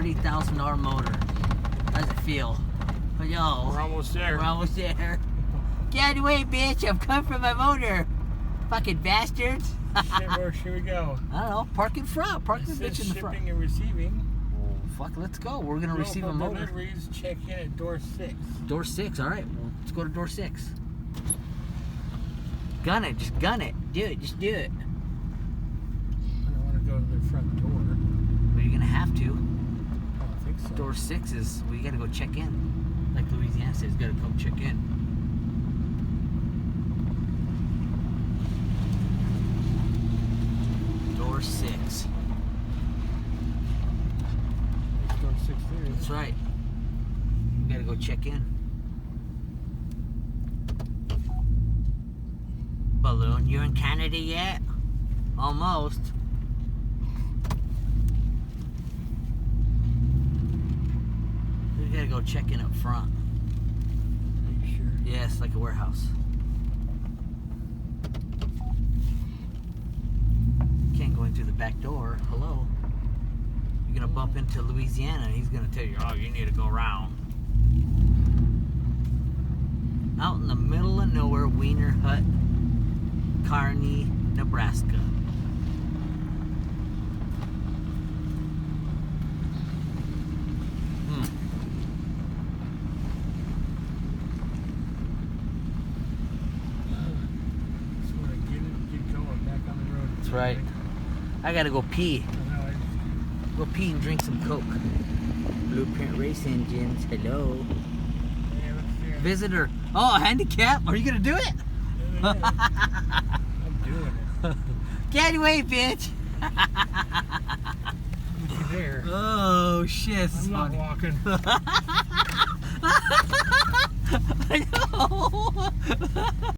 $30,000 motor. How does it feel? Yo, We're almost there. we're almost there. Get out of the way, bitch! I'm coming for my motor. Fucking bastards. Shit, where should we go? I don't know. Park in front. Park the It bitch says in the front. shipping and receiving. Well, fuck, let's go. We're gonna receive a motor. Deliveries, check in at door 6. Door 6. All right. Well, let's go to door 6. Gun it. Just gun it. Do it. Just do it. I don't want to go to the front door. Well, you're gonna have to. I don't think so. Door 6 is we gotta go check in. Like Louisiana says, gotta come check in. Door 6. It's door 6 there. That's right. We gotta go check in. Balloon, you in Canada yet? Almost. We gotta go check in up front. Are you sure? Yes, like a warehouse. Can't go in through the back door. Hello. You're gonna bump into Louisiana and he's gonna tell you, oh, you need to go around. Out in the middle of nowhere, Wiener Hut, Kearney, Nebraska. Just want to get going back on the road. That's right. I gotta go pee. I know, Go pee and drink some Coke. Blueprint Race Engines. Hello. yeah, let's see. Visitor. Oh, handicap. Are you gonna do it? I'm doing it. Get away, bitch. Look there. Oh shit. This is I'm not funny. walking. I know.